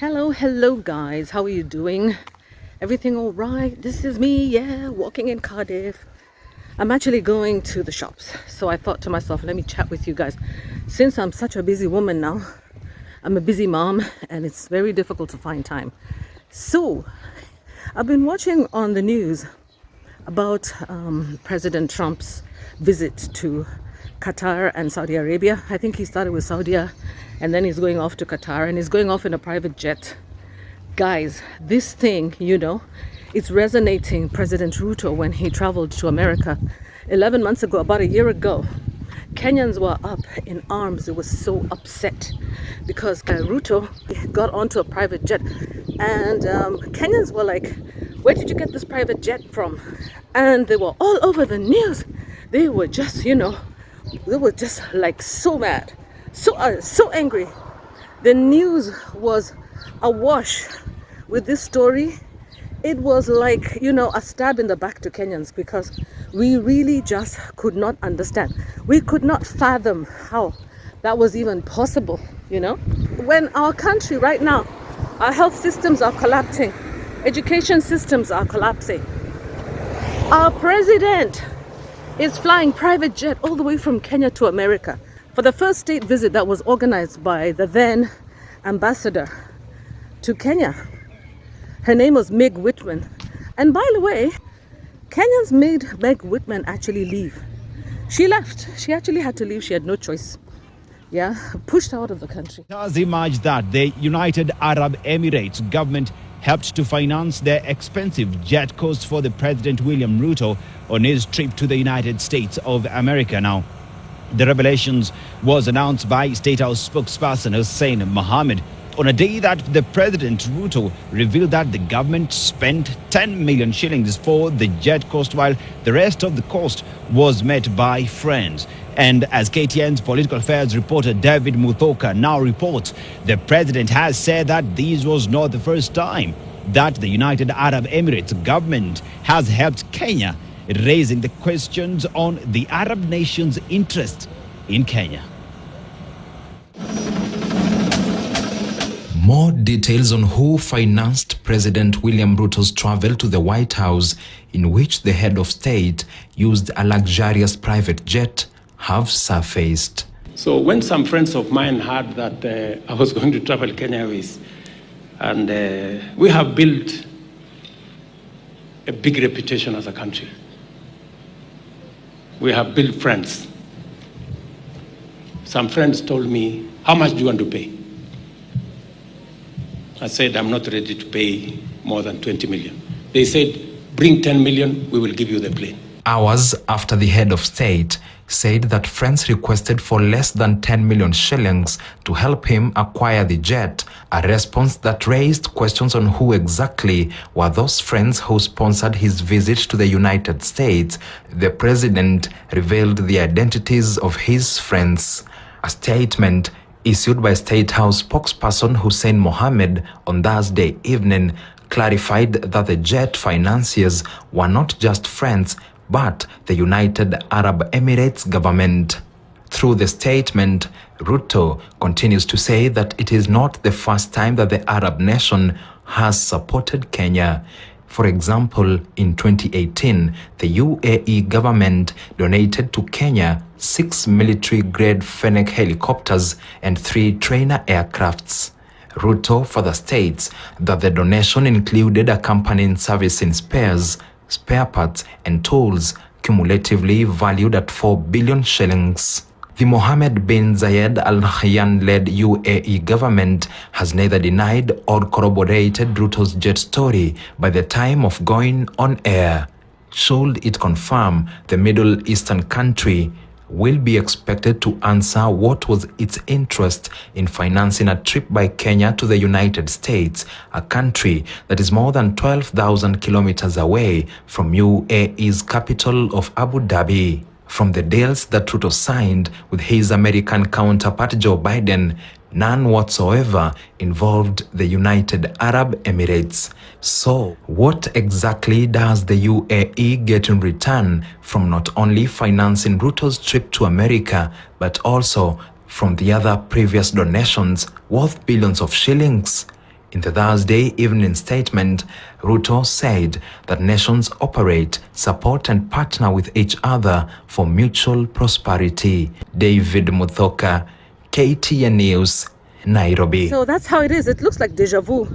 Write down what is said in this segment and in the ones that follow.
Hello guys, how are you doing? Everything all right? This is me, walking in Cardiff. I'm actually going to the shops, so I thought to myself, let me chat with you guys. Since I'm such a busy woman now, I'm a busy mom and it's very difficult to find time. So I've been watching on the news about President Trump's visit to Qatar and Saudi Arabia. I think he started with Saudi and then he's going off to Qatar and he's going off in a private jet. Guys, this thing, it's resonating. President Ruto, when he traveled to America 11 months ago, about a year ago, Kenyans were up in arms. They were so upset because Ruto got onto a private jet and Kenyans were like, where did you get this private jet from? And they were all over the news. They were just, they were just like so mad, so angry. The news was awash with this story. It was like, a stab in the back to Kenyans because we really just could not understand. We could not fathom how that was even possible, When our country right now, our health systems are collapsing, education systems are collapsing. Our president is flying private jet all the way from Kenya to America for the first state visit that was organized by the then ambassador to Kenya. Her name was Meg Whitman. And by the way, Kenyans made Meg Whitman actually leave. She left. She actually had to leave. She had no choice. Pushed out of the country. It has emerged that the United Arab Emirates government helped to finance the expensive jet cost for the President William Ruto on his trip to the United States of America. Now, the revelations was announced by State House spokesperson Hussein Mohammed on a day that the President Ruto revealed that the government spent 10 million shillings for the jet cost, while the rest of the cost was met by friends. And as KTN's political affairs reporter David Muthoka now reports, the president has said that this was not the first time that the United Arab Emirates government has helped Kenya, raising the questions on the Arab nation's interest in Kenya. More details on who financed President William Ruto's travel to the White House, in which the head of state used a luxurious private jet, have surfaced. So when some friends of mine heard that I was going to travel Kenya Airways, and we have built a big reputation as a country. We have built friends. Some friends told me, how much do you want to pay? I said, I'm not ready to pay more than 20 million. They said, bring 10 million, we will give you the plane. Hours after the head of state said that friends requested for less than 10 million shillings to help him acquire the jet, a response that raised questions on who exactly were those friends who sponsored his visit to the United States. The president revealed the identities of his friends. A statement issued by State House spokesperson Hussein Mohammed on Thursday evening clarified that the jet financiers were not just friends, but the United Arab Emirates government. Through the statement, Ruto continues to say that it is not the first time that the Arab nation has supported Kenya. For example, in 2018, the UAE government donated to Kenya 6 military-grade Fennec helicopters and 3 trainer aircrafts. Ruto further states that the donation included accompanying service in spares, spare parts, and tools, cumulatively valued at 4 billion shillings. The Mohammed bin Zayed Al Nahyan-led UAE government has neither denied or corroborated Ruto's jet story by the time of going on air. Should it confirm, the Middle Eastern country will be expected to answer what was its interest in financing a trip by Kenya to the United States, a country that is more than 12,000 kilometers away from UAE's capital of Abu Dhabi. From the deals that Ruto signed with his American counterpart Joe Biden, none whatsoever involved the United Arab Emirates. So, what exactly does the UAE get in return from not only financing Ruto's trip to America, but also from the other previous donations worth billions of shillings? In the Thursday evening statement, Ruto said that nations operate, support and partner with each other for mutual prosperity. David Muthoka, KTN News, Nairobi. So that's how it is. It looks like deja vu.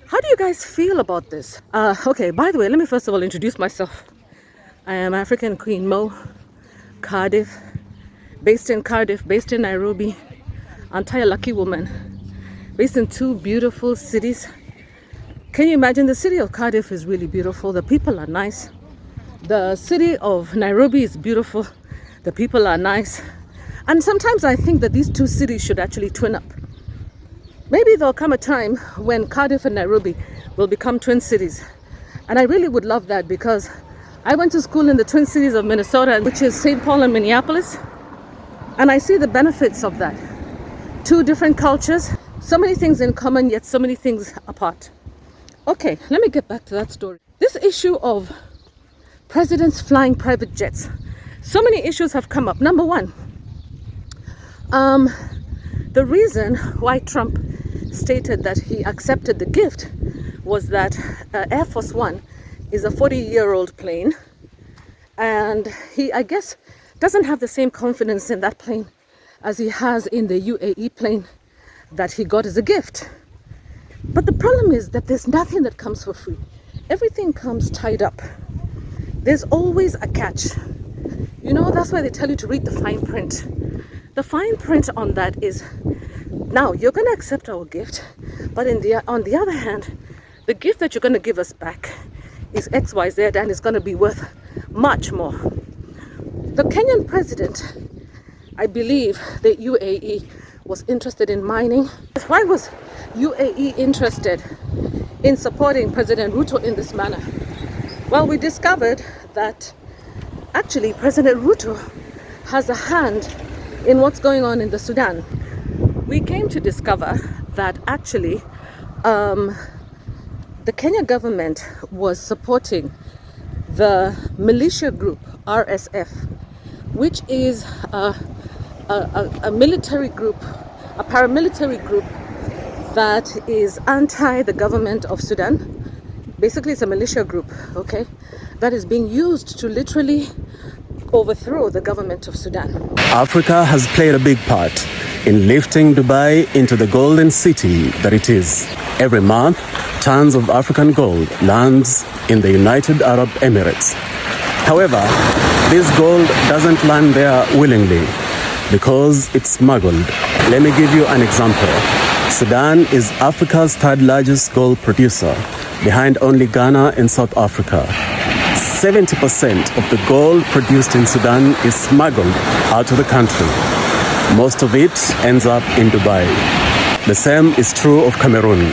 How do you guys feel about this? Okay, by the way, let me first of all introduce myself. I am African Queen Mo, Cardiff, based in Nairobi, entire lucky woman, based in two beautiful cities. Can you imagine? The city of Cardiff is really beautiful. The people are nice. The city of Nairobi is beautiful. The people are nice. And sometimes I think that these two cities should actually twin up. Maybe there'll come a time when Cardiff and Nairobi will become twin cities. And I really would love that, because I went to school in the twin cities of Minnesota, which is St. Paul and Minneapolis. And I see the benefits of that. Two different cultures, so many things in common, yet so many things apart. Okay, let me get back to that story. This issue of presidents flying private jets. So many issues have come up. Number one, the reason why Trump stated that he accepted the gift was that Air Force One is a 40-year-old plane, and he, I guess, doesn't have the same confidence in that plane as he has in the UAE plane that he got as a gift. But the problem is that there's nothing that comes for free. Everything comes tied up. There's always a catch. You know, that's why they tell you to read the fine print. The fine print on that is, now you're going to accept our gift, but on the other hand, the gift that you're going to give us back is XYZ, and it's going to be worth much more. The Kenyan president, I believe the UAE was interested in mining. Why was UAE interested in supporting President Ruto in this manner? Well, we discovered that actually President Ruto has a hand in what's going on in the Sudan. We came to discover that actually the Kenya government was supporting the militia group RSF, which is a military group, a paramilitary group that is anti the government of Sudan. Basically, it's a militia group, okay, that is being used to literally overthrow the government of Sudan. Africa has played a big part in lifting Dubai into the golden city that it is. Every month, tons of African gold lands in the United Arab Emirates. However, this gold doesn't land there willingly because it's smuggled. Let me give you an example. Sudan is Africa's third largest gold producer, behind only Ghana and South Africa. 70% of the gold produced in Sudan is smuggled out of the country. Most of it ends up in Dubai. The same is true of Cameroon.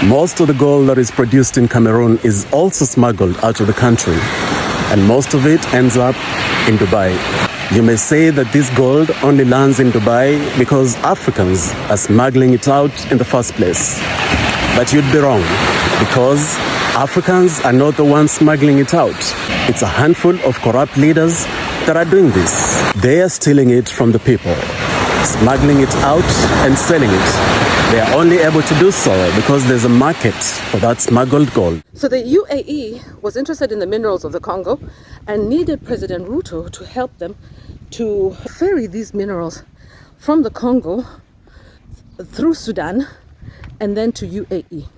Most of the gold that is produced in Cameroon is also smuggled out of the country, and most of it ends up in Dubai. You may say that this gold only lands in Dubai because Africans are smuggling it out in the first place. But you'd be wrong, because Africans are not the ones smuggling it out. It's a handful of corrupt leaders that are doing this. They are stealing it from the people, smuggling it out and selling it. They are only able to do so because there's a market for that smuggled gold. So the UAE was interested in the minerals of the Congo and needed President Ruto to help them to ferry these minerals from the Congo through Sudan and then to UAE.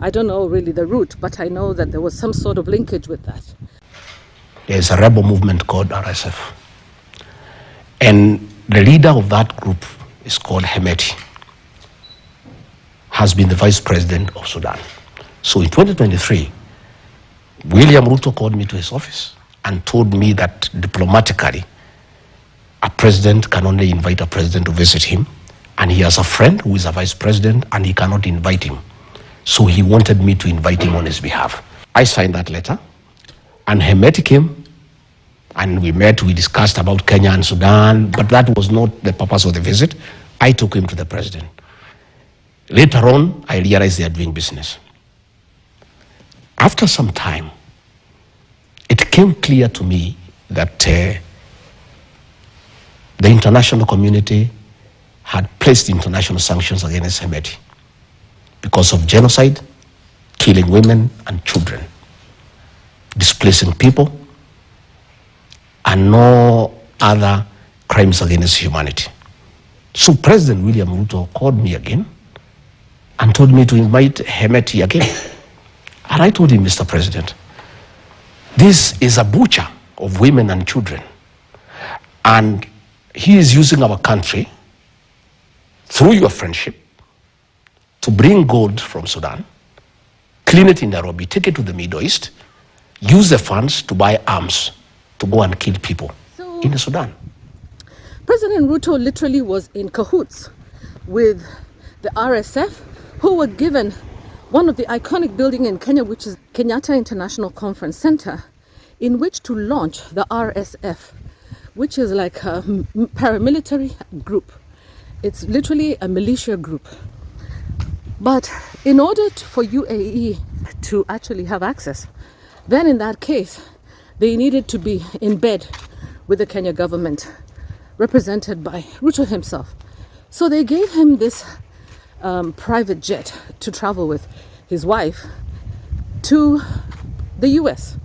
I don't know really the route, but I know that there was some sort of linkage with that. There's a rebel movement called RSF. And the leader of that group is called Hemeti, has been the vice president of Sudan. So in 2023, William Ruto called me to his office and told me that diplomatically, a president can only invite a president to visit him, and he has a friend who is a vice president and he cannot invite him. So he wanted me to invite him on his behalf. I signed that letter, and Hemeti came, and we met, we discussed about Kenya and Sudan, but that was not the purpose of the visit. I took him to the president. Later on, I realized they are doing business. After some time, it became clear to me that the international community had placed international sanctions against Hemeti because of genocide, killing women and children, displacing people, and no other crimes against humanity. So President William Ruto called me again and told me to invite Hemeti again. And I told him, Mr. President, this is a butcher of women and children. And he is using our country, through your friendship, to bring gold from Sudan, clean it in Nairobi, take it to the Middle East, use the funds to buy arms to go and kill people in Sudan. President Ruto literally was in cahoots with the RSF, who were given one of the iconic buildings in Kenya, which is Kenyatta International Conference Center, in which to launch the RSF, which is like a paramilitary group. It's literally a militia group. But in order for UAE to actually have access, then in that case, they needed to be in bed with the Kenya government, represented by Ruto himself. So they gave him this private jet to travel with his wife to the US,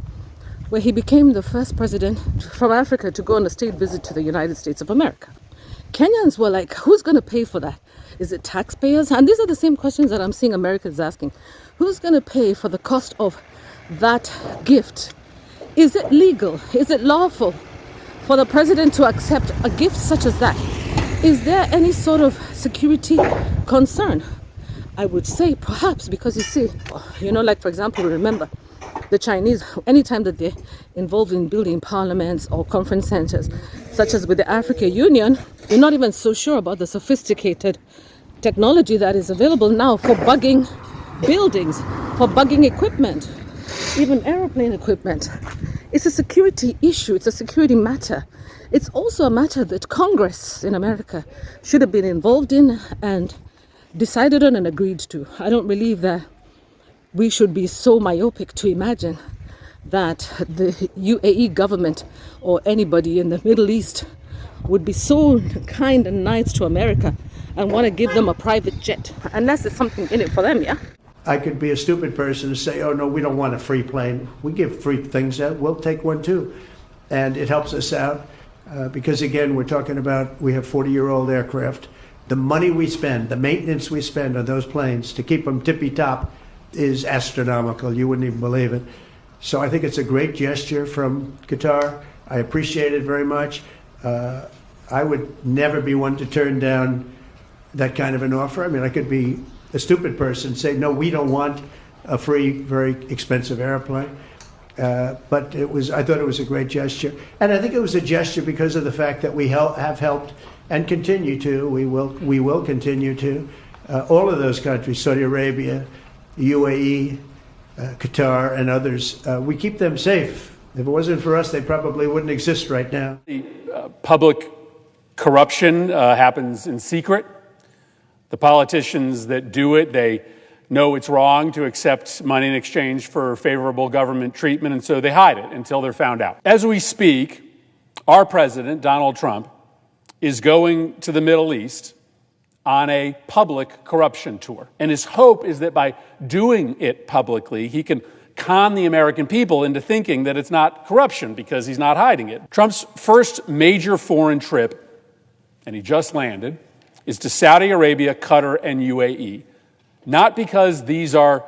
where he became the first president from Africa to go on a state visit to the United States of America. Kenyans were like, who's going to pay for that? Is it taxpayers? And these are the same questions that I'm seeing Americans asking. Who's going to pay for the cost of that gift? Is it legal? Is it lawful for the president to accept a gift such as that? Is there any sort of security concern? I would say perhaps, because you see, like for example, remember the Chinese, anytime that they're involved in building parliaments or conference centers, such as with the African Union, you're not even so sure about the sophisticated technology that is available now for bugging buildings, for bugging equipment, even airplane equipment. It's a security issue. It's a security matter. It's also a matter that Congress in America should have been involved in and decided on and agreed to. I don't believe that we should be so myopic to imagine that the UAE government or anybody in the Middle East would be so kind and nice to America and want to give them a private jet, unless there's something in it for them, yeah? I could be a stupid person and say, oh, no, we don't want a free plane. We give free things out. We'll take one, too. And it helps us out because, again, we're talking about we have 40-year-old aircraft. The money we spend, the maintenance we spend on those planes to keep them tippy-top is astronomical. You wouldn't even believe it. So I think it's a great gesture from Qatar. I appreciate it very much. I would never be one to turn down that kind of an offer. I mean, I could be a stupid person, say, no, we don't want a free, very expensive airplane. But I thought it was a great gesture. And I think it was a gesture because of the fact that we have helped and continue to, we will continue to, all of those countries, Saudi Arabia, UAE, Qatar, and others, we keep them safe. If it wasn't for us, they probably wouldn't exist right now. Public corruption happens in secret. The politicians that do it, they know it's wrong to accept money in exchange for favorable government treatment, and so they hide it until they're found out. As we speak, our president, Donald Trump, is going to the Middle East on a public corruption tour. And his hope is that by doing it publicly, he can con the American people into thinking that it's not corruption because he's not hiding it. Trump's first major foreign trip, and he just landed, is to Saudi Arabia, Qatar, and UAE. Not because these are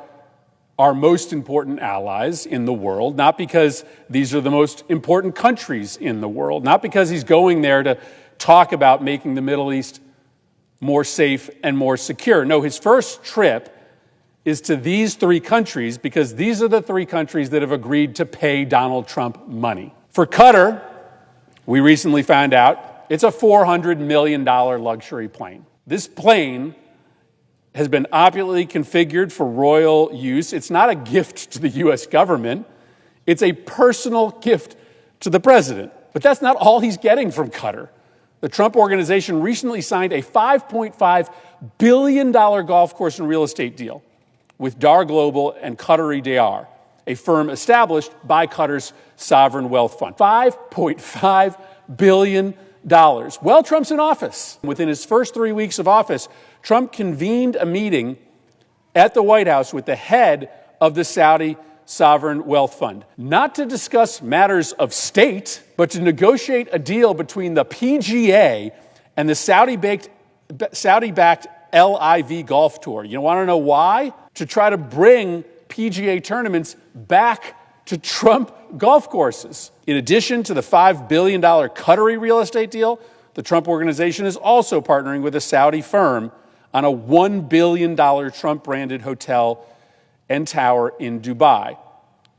our most important allies in the world, not because these are the most important countries in the world, not because he's going there to talk about making the Middle East more safe and more secure. No, his first trip is to these three countries because these are the three countries that have agreed to pay Donald Trump money. For Qatar, we recently found out it's a $400 million luxury plane. This plane has been opulently configured for royal use. It's not a gift to the U.S. government. It's a personal gift to the president. But that's not all he's getting from Qatar. The Trump Organization recently signed a $5.5 billion golf course and real estate deal with Dar Global and Qatari Dar, a firm established by Qatar's sovereign wealth fund. $5.5 billion. While Trump's in office, within his first 3 weeks of office, Trump convened a meeting at the White House with the head of the Saudi Sovereign Wealth Fund, not to discuss matters of state, but to negotiate a deal between the PGA and the Saudi-backed LIV Golf Tour. You want to know why? To try to bring PGA tournaments back to Trump golf courses. In addition to the $5 billion Qatari real estate deal, the Trump Organization is also partnering with a Saudi firm on a $1 billion Trump-branded hotel and tower in Dubai.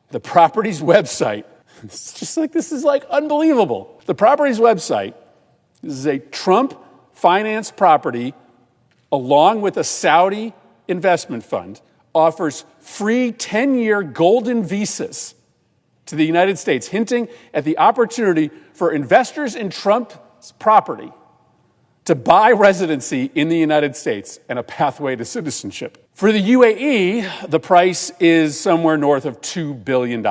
The property's website, it's just like, this is like unbelievable. The property's website, this is a Trump-financed property along with a Saudi investment fund, offers free 10-year golden visas to the United States, hinting at the opportunity for investors in Trump's property to buy residency in the United States and a pathway to citizenship. For the UAE, the price is somewhere north of $2 billion.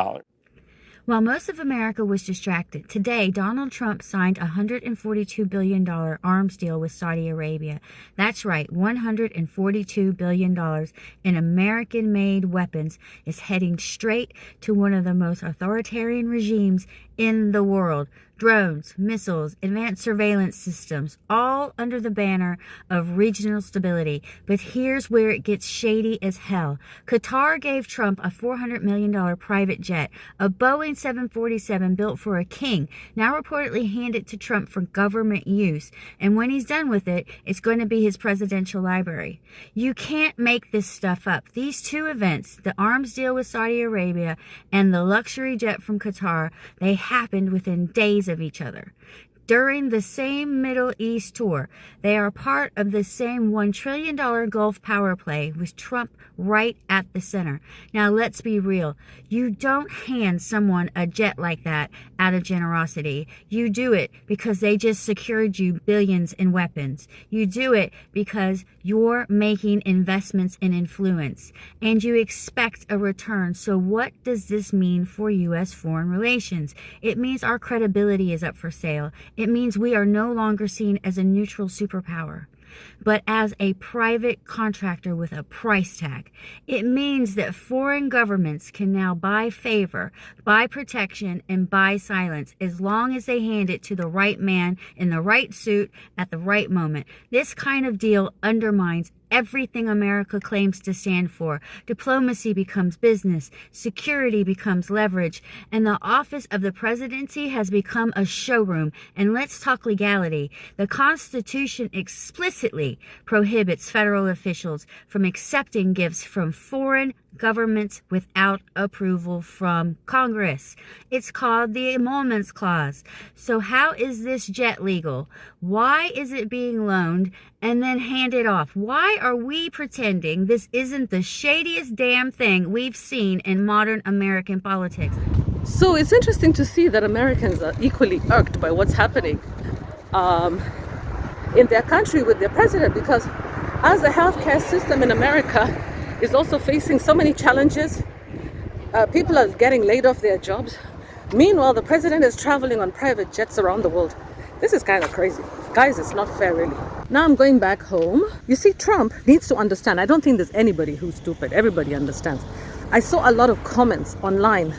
While most of America was distracted, today Donald Trump signed a $142 billion arms deal with Saudi Arabia. That's right, $142 billion in American-made weapons is heading straight to one of the most authoritarian regimes in the world. Drones, missiles, advanced surveillance systems, all under the banner of regional stability. But here's where it gets shady as hell. Qatar gave Trump a $400 million private jet, a Boeing 747 built for a king, now reportedly handed to Trump for government use. And when he's done with it, it's going to be his presidential library. You can't make this stuff up. These two events, the arms deal with Saudi Arabia and the luxury jet from Qatar, they happened within days of each other. During the same Middle East tour, they are part of the same $1 trillion Gulf power play with Trump right at the center. Now, let's be real. You don't hand someone a jet like that out of generosity. You do it because they just secured you billions in weapons. You do it because you're making investments in influence, and you expect a return. So what does this mean for U.S. foreign relations? It means our credibility is up for sale. It means we are no longer seen as a neutral superpower, but as a private contractor with a price tag. It means that foreign governments can now buy favor, buy protection, and buy silence as long as they hand it to the right man in the right suit at the right moment. This kind of deal undermines everything America claims to stand for. Diplomacy becomes business, security becomes leverage, and the office of the presidency has become a showroom. And let's talk legality. The Constitution explicitly prohibits federal officials from accepting gifts from foreign governments without approval from Congress. It's called the Emoluments Clause. So how is this jet legal? Why is it being loaned and then handed off? Why are we pretending this isn't the shadiest damn thing we've seen in modern American politics? So it's interesting to see that Americans are equally irked by what's happening in their country with their president, because as the healthcare system in America is also facing so many challenges, people are getting laid off their jobs. Meanwhile, the president is traveling on private jets around the world. This is kind of crazy. Guys, it's not fair, really. Now I'm going back home. You see, Trump needs to understand. I don't think there's anybody who's stupid. Everybody understands. I saw a lot of comments online,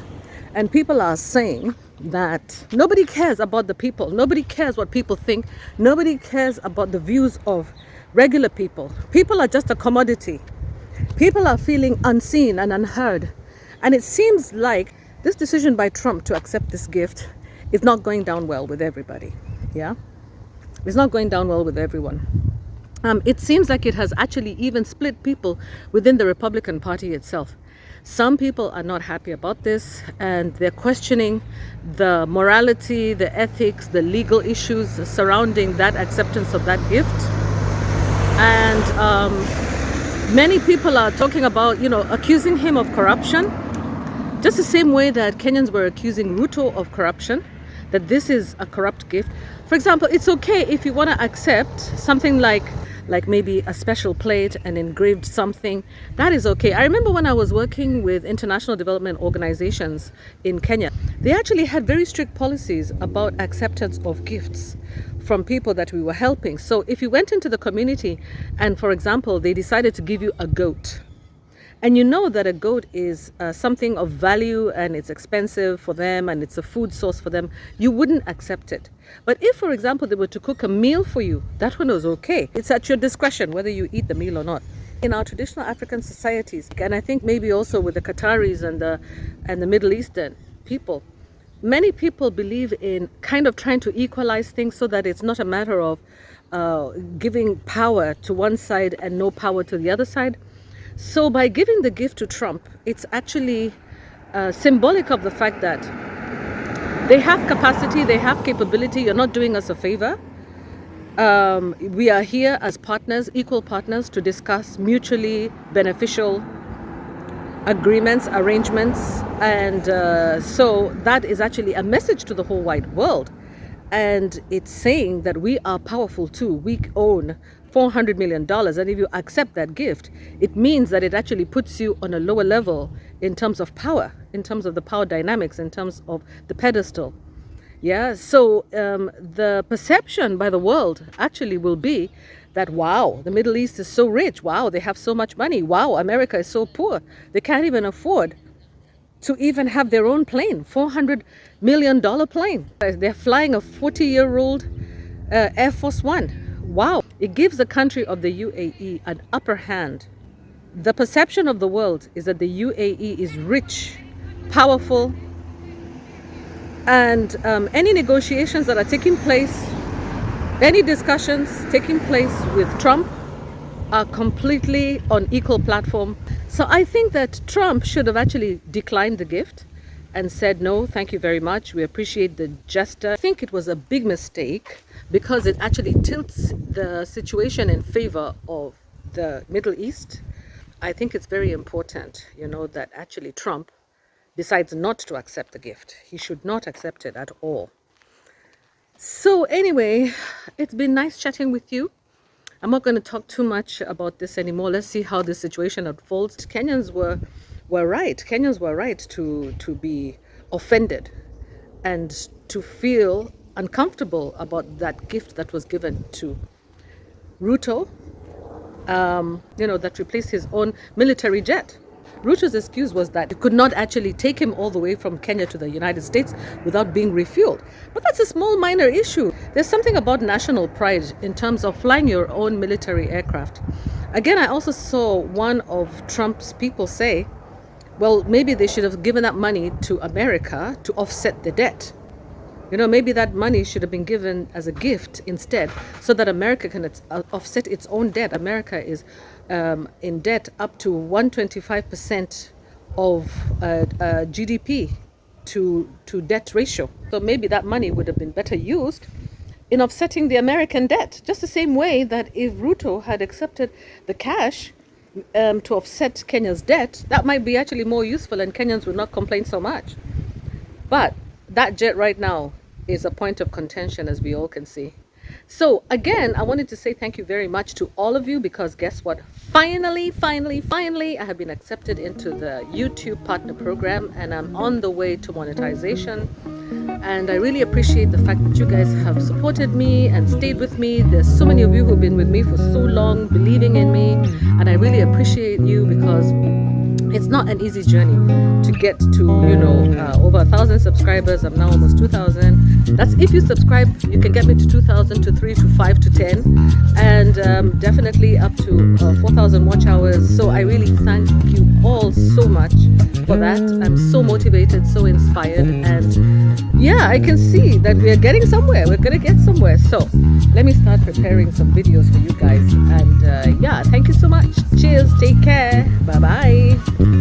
and people are saying that nobody cares about the people. Nobody cares what people think. Nobody cares about the views of regular people. People are just a commodity. People are feeling unseen and unheard. And it seems like this decision by Trump to accept this gift is not going down well with everybody. Yeah? It's not going down well with everyone. It seems like it has actually even split people within the Republican Party itself. Some people are not happy about this, and they're questioning the morality, the ethics, the legal issues surrounding that acceptance of that gift. And many people are talking about, accusing him of corruption, just the same way that Kenyans were accusing Ruto of corruption, that this is a corrupt gift. For example, it's okay if you want to accept something like maybe a special plate and engraved something. That is okay. I remember when I was working with international development organizations in Kenya, they actually had very strict policies about acceptance of gifts from people that we were helping. So if you went into the community and, for example, they decided to give you a goat, and you know that a goat is something of value and it's expensive for them and it's a food source for them, you wouldn't accept it. But if, for example, they were to cook a meal for you, that one was okay. It's at your discretion whether you eat the meal or not. In our traditional African societies, and I think maybe also with the Qataris and the Middle Eastern people, many people believe in kind of trying to equalize things so that it's not a matter of giving power to one side and no power to the other side. So by giving the gift to Trump, it's actually symbolic of the fact that they have capacity, they have capability. You're not doing us a favor. We are here as partners, equal partners, to discuss mutually beneficial agreements, arrangements, and so that is actually a message to the whole wide world. And it's saying that we are powerful too. We own $400 million. And if you accept that gift, it means that it actually puts you on a lower level in terms of power, in terms of the power dynamics, in terms of the pedestal. Yeah, so the perception by the world actually will be that, wow, the Middle East is so rich. Wow, they have so much money. Wow, America is so poor. They can't even afford to even have their own plane, $400 million plane. They're flying a 40-year-old Air Force One. Wow. It gives the country of the UAE an upper hand. The perception of the world is that the UAE is rich, powerful, and any negotiations that are taking place, any discussions taking place with Trump are completely on equal platform. So I think that Trump should have actually declined the gift and said, no, thank you very much. We appreciate the gesture. I think it was a big mistake because it actually tilts the situation in favor of the Middle East. I think it's very important, that actually Trump decides not to accept the gift. He should not accept it at all. So anyway, it's been nice chatting with you. I'm not going to talk too much about this anymore. Let's see how this situation unfolds. Kenyans were right. Kenyans were right to be offended and to feel uncomfortable about that gift that was given to Ruto, that replaced his own military jet. Ruto's excuse was that it could not actually take him all the way from Kenya to the United States without being refueled. But that's a small minor issue. There's something about national pride in terms of flying your own military aircraft. Again, I also saw one of Trump's people say, well, maybe they should have given that money to America to offset the debt. Maybe that money should have been given as a gift instead so that America can offset its own debt. America is in debt up to 125% of GDP to debt ratio. So maybe that money would have been better used in offsetting the American debt. Just the same way that if Ruto had accepted the cash to offset Kenya's debt, that might be actually more useful and Kenyans would not complain so much. But that jet right now is a point of contention, as we all can see. So again, I wanted to say thank you very much to all of you, because guess what? Finally, I have been accepted into the YouTube partner program and I'm on the way to monetization. And I really appreciate the fact that you guys have supported me and stayed with me. There's so many of you who've been with me for so long, believing in me. And I really appreciate you, because it's not an easy journey to get to, over 1,000 subscribers. I'm now almost 2,000. That's if you subscribe, you can get me to 2,000, to 3, to 5, to 10, and definitely up to 4,000 watch hours. So I really thank you all so much for that. I'm so motivated, so inspired, and yeah, I can see that we are getting somewhere. We're gonna get somewhere. So let me start preparing some videos for you guys. And yeah, thank you so much. Cheers. Take care. Bye bye.